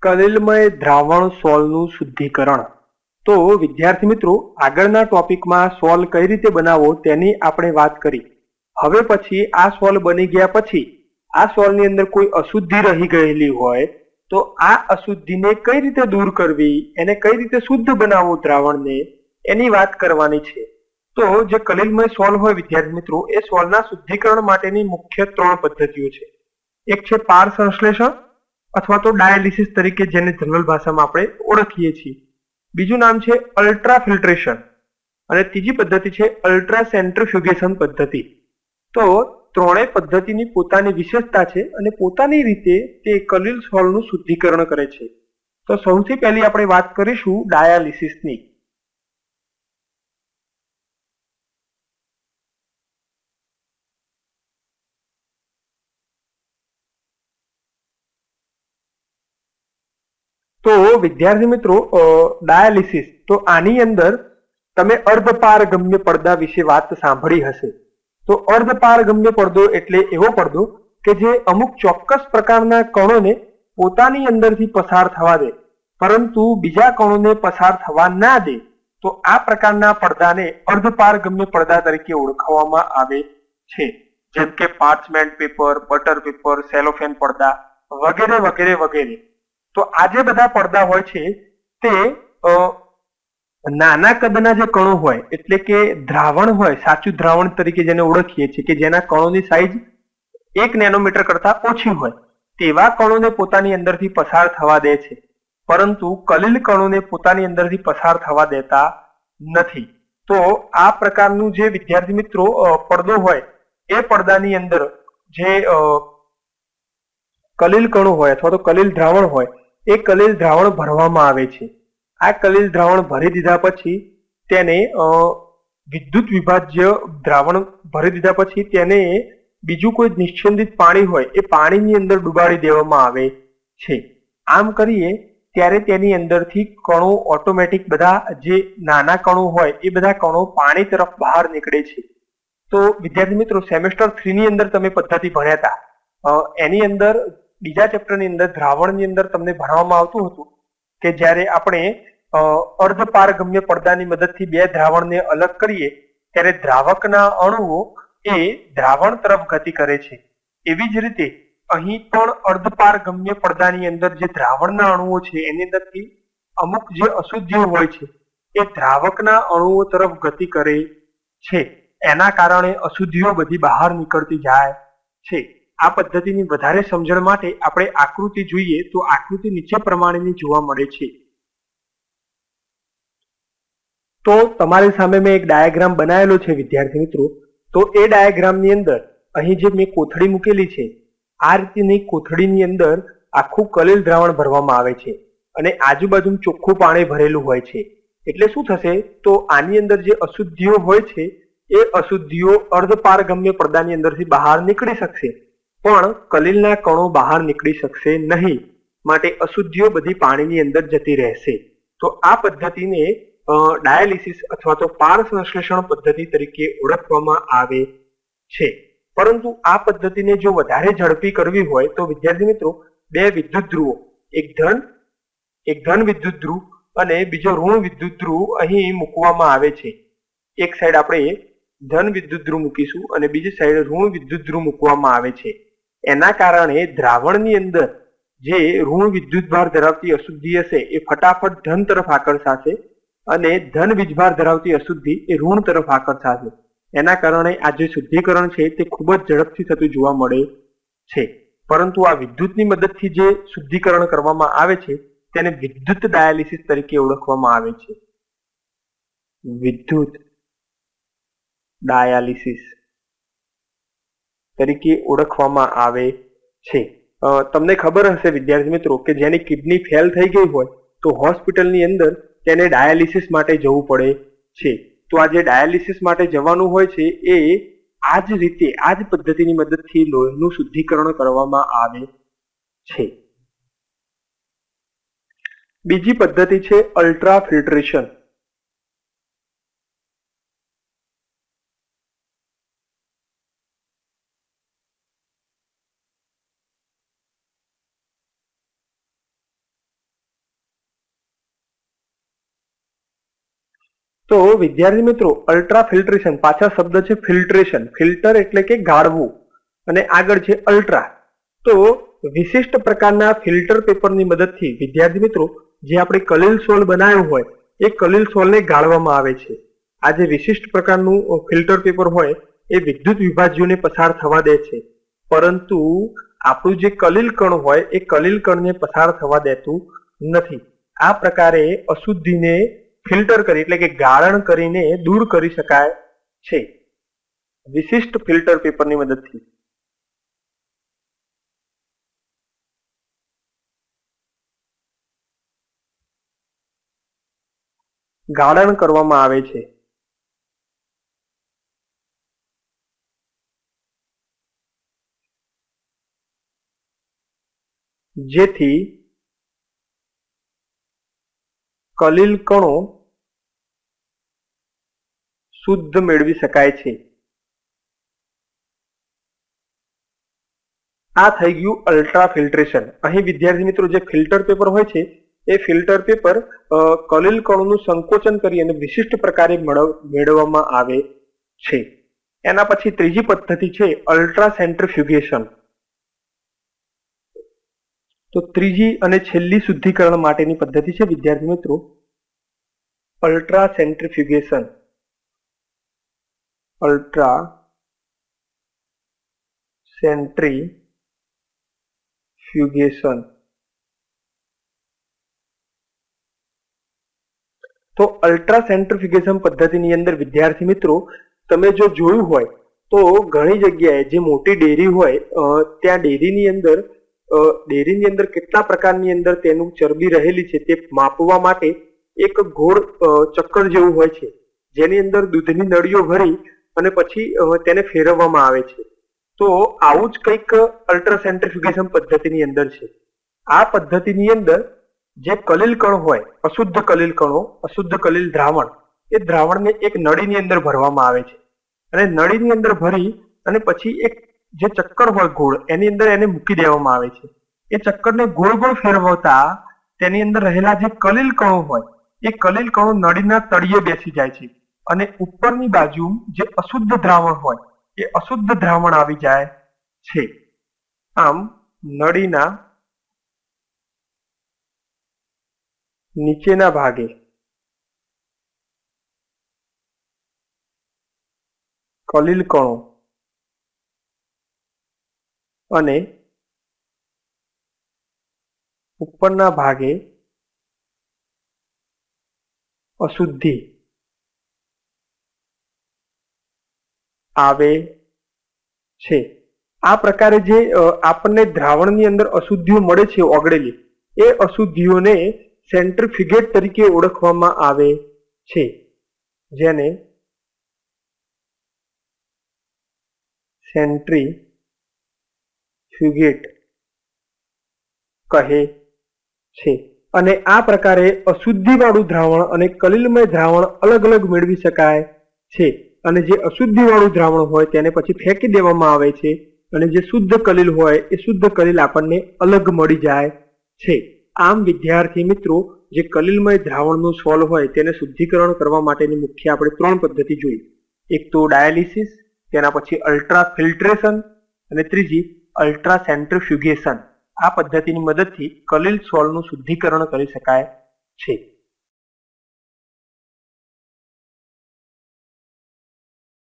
કલિલમય દ્રાવણ સોલનું શુદ્ધિકરણ। તો વિદ્યાર્થી મિત્રો, આગળના ટોપિકમાં સોલ કઈ રીતે બનાવવો તેની આપણે વાત કરી। હવે પછી આ સોલ બની ગયા પછી આ સોલની અંદર કોઈ અશુદ્ધિ રહી ગયેલી હોય તો આ અશુદ્ધિને કઈ રીતે દૂર કરવી, એને કઈ રીતે શુદ્ધ બનાવવું દ્રાવણને, એની વાત કરવાની છે। તો જે કલિલમય સોલ હોય વિદ્યાર્થી મિત્રો, એ સોલના શુદ્ધિકરણ માટેની મુખ્ય 3 પદ્ધતિઓ છે। એક છે પાર સંશ્લેષણ અથવા તો ડાયાલિસિસ તરીકે જેને જનરલ ભાષામાં આપણે ઓળખીએ છીએ। બીજું નામ છે અલ્ટ્રા ફિલ્ટ્રેશન અને ત્રીજી પદ્ધતિ છે અલ્ટ્રા સેન્ટ્રીફ્યુગેશન પદ્ધતિ। તો ત્રણેય પદ્ધતિની પોતાની વિશેષતા છે અને પોતાની રીતે તે કલિલ સોલનું શુદ્ધિકરણ કરે છે। તો સૌથી પહેલી આપણે વાત કરીશું ડાયાલિસિસની। તો વિદ્યાર્થી મિત્રો, ડાયાલિસિસ તો આની અંદર તમે અર્ધપારગમ્ય પડદા વિશે વાત સાંભળી હશે। તો અર્ધપારગમ્ય પડદો એટલે એવો પડદો કે જે અમુક ચોક્કસ પ્રકારના કણોને પોતાની અંદરથી પસાર થવા દે પરંતુ બીજા કણોને પસાર થવા ના દે, તો આ પ્રકારના પડદાને અર્ધપારગમ્ય પડદા તરીકે ઓળખવામાં આવે છે। જેમ કે parchment paper, butter paper, cellophane પડદા વગેરે વગેરે વગેરે। તો આ જે બધા પડદા હોય છે તે નાના કદના જે કણો હોય એટલે કે દ્રાવણ હોય, સાચું દ્રાવણ તરીકે જેને ઓળખીએ છીએ કે જેના કણોની સાઈઝ 1 નેનોમીટર કરતા ઓછી હોય તેવા કણોને પોતાની અંદરથી પસાર થવા દે છે, પરંતુ કલિલ કણોને પોતાની અંદરથી પસાર થવા દેતા નથી। તો આ પ્રકારનું જે વિદ્યાર્થી મિત્રો પડદો હોય એ પડદાની અંદર જે કલિલ કણો હોય અથવા તો કલિલ દ્રાવણ હોય એ કલિલ દ્રાવણ ભરવામાં આવે છે। આ કલિલ દ્રાવણ ભરી દીધા પછી તેને વિદ્યુત વિભાજ્ય દ્રાવણ ભરી દીધા પછી તેને બીજું કોઈ નિશ્ચંદિત પાણી હોય એ પાણીની અંદર ડુબાડી દેવામાં આવે છે। આમ કરીએ ત્યારે તેની અંદરથી કણો ઓટોમેટિક બધા જે નાના કણો હોય એ બધા કણો પાણી તરફ બહાર નીકળે છે। તો વિદ્યાર્થી મિત્રો, સેમેસ્ટર 3 ની અંદર તમે પદ્ધતિ ભણ્યા હતા, એની અંદર બીજા ચેપ્ટરની અંદર દ્રાવણની અંદર તમને ભણવામાં આવતું હતું કે જ્યારે આપણે અર્ધપારગમ્ય પડદાની મદદથી બે દ્રાવણને અલગ કરીએ ત્યારે દ્રાવકના અણુઓ એ દ્રાવણ તરફ ગતિ કરે છે। એવી જ રીતે અહીં પણ અર્ધપારગમ્ય પડદાની અંદર જે દ્રાવણના અણુઓ છે એની અંદરથી અમુક જે અશુદ્ધિઓ હોય છે એ દ્રાવકના અણુઓ તરફ ગતિ કરે છે। એના કારણે અશુદ્ધિઓ બધી બહાર નીકળતી જાય છે। આ પદ્ધતિની વધારે સમજણ માટે આપણે આકૃતિ જોઈએ તો આકૃતિ નીચે પ્રમાણેની જોવા મળે છે। તો તમારી સામે મેં એક ડાયાગ્રામ બનાવેલો છે વિદ્યાર્થી મિત્રો। તો એ ડાયાગ્રામની અંદર અહીં જે મેં કોથળી મૂકેલી છે આ રીતની કોથળીની અંદર આખું કલિલ દ્રાવણ ભરવામાં આવે છે અને આજુબાજુ ચોખ્ખું પાણી ભરેલું હોય છે। એટલે શું થશે, તો આની અંદર જે અશુદ્ધિઓ હોય છે એ અશુદ્ધિઓ અર્ધપારગમ્ય પડદાની અંદરથી બહાર નીકળી શકશે પણ કલિલના કણો બહાર નીકળી શકશે નહીં, માટે અશુદ્ધિઓ બધી પાણીની અંદર જતી રહેશે। તો આ પદ્ધતિને ડાયાલિસિસ અથવા તો પાર સંશ્લેષણ પદ્ધતિ તરીકે ઓળખવામાં આવે છે। પરંતુ આ પદ્ધતિને જો વધારે ઝડપી કરવી હોય તો વિદ્યાર્થી મિત્રો, બે વિદ્યુત ધ્રુવો, એક ધન વિદ્યુત ધ્રુવ અને બીજો ઋણ વિદ્યુત ધ્રુવ અહીં મૂકવામાં આવે છે। એક સાઈડ આપણે ધન વિદ્યુત ધ્રુવ મૂકીશું અને બીજી સાઈડ ઋણ વિદ્યુત ધ્રુવ મૂકવામાં આવે છે। એના કારણે દ્રાવણની અંદર જે ઋણ વિદ્યુતભાર ધરાવતી અશુદ્ધિ હશે એ ફટાફટ ધન તરફ આકર્ષાશે અને ધન વીજભાર ધરાવતી અશુદ્ધિ એ ઋણ તરફ આકર્ષાશે। એના કારણે આ જે શુદ્ધિકરણ છે તે ખૂબ જ ઝડપથી થતું જોવા મળે છે। પરંતુ આ વિદ્યુતની મદદથી જે શુદ્ધિકરણ કરવામાં આવે છે તેને વિદ્યુત ડાયાલિસિસ તરીકે ઓળખવામાં આવે છે। વિદ્યુત ડાયાલિસિસ તરીકે ઓળખવામાં આવે છે। તમને ખબર હશે વિદ્યાર્થી મિત્રો કે જેની કિડની ફેલ થઈ ગઈ હોય તો હોસ્પિટલની અંદર તેને ડાયાલિસિસ માટે જવું પડે છે। તો આ જે ડાયાલિસિસ માટે જવાનું હોય છે એ આ જ રીતે, આ જ પદ્ધતિની મદદથી લોહીનું શુદ્ધિકરણ કરવામાં આવે છે। બીજી પદ્ધતિ છે અલ્ટ્રા ફિલ્ટ્રેશન। તો વિદ્યાર્થી મિત્રો અલ્ટ્રા ફિલ્ટ્રેશન, પાછા શબ્દ છે ફિલ્ટ્રેશન. ફિલ્ટર એટલે કે ગાળવું અને આગળ છે અલ્ટ્રા. તો વિશિષ્ટ પ્રકારના ફિલ્ટર પેપરની મદદથી વિદ્યાર્થી મિત્રો જે આપણે કલીલ સોલ બનાવ્યો હોય એ કલીલ સોલને ગાળવામાં આવે છે. આ જે વિશિષ્ટ પ્રકારનું ફિલ્ટર પેપર હોય એ વિદ્યુત વિભાજ્યોને પસાર થવા દે છે, પરંતુ આપણું જે કલીલ કણ હોય એ કલીલ કણને પસાર થવા દેતું નથી. આ પ્રકારે અશુદ્ધિને ફિલ્ટર કરી એટલે કે ગાળણ કરીને દૂર કરી શકાય છે વિશિષ્ટ ફિલ્ટર પેપરની મદદથી. ગાળણ કરવામાં આવે છે. જેથી કલીલ કણો શુદ્ધ મેળવી શકાય છે. આ થઈ ગયું અલ્ટ્રા ફિલ્ટ્રેશન. અહીં વિદ્યાર્થી મિત્રો જે ફિલ્ટર પેપર હોય છે એ ફિલ્ટર પેપર કલીલ કણોનું સંકોચન કરી અને વિશિષ્ટ પ્રકારે મેળવવામાં આવે છે. એના પછી ત્રીજી પદ્ધતિ છે અલ્ટ્રા સેન્ટ્રીફ્યુગેશન. તો ત્રીજી અને છેલ્લી શુદ્ધિકરણ માટેની પદ્ધતિ છે વિદ્યાર્થી મિત્રો અલ્ટ્રા સેન્ટ્રીફ્યુગેશન. Ultra centrifugation. તો અલ્ટ્રા સેન્ટ્રીફ્યુગેશન પદ્ધતિની અંદર વિદ્યાર્થી મિત્રો તમે જો જોયું હોય તો ઘણી જગ્યાએ જે મોટી ડેરી હોય ત્યાં ડેરીની અંદર કેટલા પ્રકારની અંદર તેનું ચરબી રહેલી છે તે માપવા માટે એક ગોળ ચક્કર જેવું હોય છે, જેની અંદર દૂધની નળીઓ ભરી અને પછી તેને ફેરવવામાં આવે છે. તો આવું જ કંઈક અલ્ટ્રા સેન્ટ્રીફ્યુગેશન પદ્ધતિની અંદર છે. આ પદ્ધતિની અંદર જે કલીલ કણ હોય, અશુદ્ધ કલીલ કણો, અશુદ્ધ કલીલ દ્રાવણ, એ દ્રાવણને એક નળીની અંદર ભરવામાં આવે છે અને નળીની અંદર ભરી અને પછી એક જે ચક્કર હોય ગોળ એની અંદર એને મૂકી દેવામાં આવે છે. એ ચક્કરને ગોળ ગોળ ફેરવતા તેની અંદર રહેલા જે કલીલ કણો હોય એ કલીલ કણો નળીના તળિયે બેસી જાય છે અને ઉપરની બાજુ જે અશુદ્ધ દ્રાવણ હોય એ અશુદ્ધ દ્રાવણ આવી જાય છે. આમ નળીના નીચેના ભાગે કલીલ કણો અને ઉપરના ભાગે અશુદ્ધિ આવે છે. આ પ્રકારે જે આપણને દ્રાવણની અંદર અશુદ્ધિઓ મળે છે ઓગળેલી, એ અશુદ્ધિઓને સેન્ટ્રીફ્યુગેટ તરીકે ઓળખવામાં આવે છે, જેને સેન્ટ્રીફ્યુગેટ કહે છે. અને આ પ્રકારે અશુદ્ધિવાળું દ્રાવણ અને કલીલમય દ્રાવણ અલગ અલગ મેળવી શકાય છે. અને જે અશુદ્ધિવાળું દ્રાવણ હોય તેને પછી ફેંકી દેવામાં આવે છે અને જે શુદ્ધ કલીલ હોય એ શુદ્ધ કલીલ આપણને અલગ મળી જાય છે. આમ વિદ્યાર્થી મિત્રો જે કલીલમય દ્રાવણનું સોલ હોય તેને શુદ્ધિકરણ કરવા માટેની મુખ્ય આપણે ત્રણ પદ્ધતિ જોઈ. એક તો ડાયાલિસિસ, તેના પછી અલ્ટ્રા ફિલ્ટ્રેશન અને ત્રીજી અલ્ટ્રા સેન્ટ્રીફ્યુગેશન. આ પદ્ધતિની મદદથી કલીલ સોલનું શુદ્ધિકરણ કરી શકાય છે.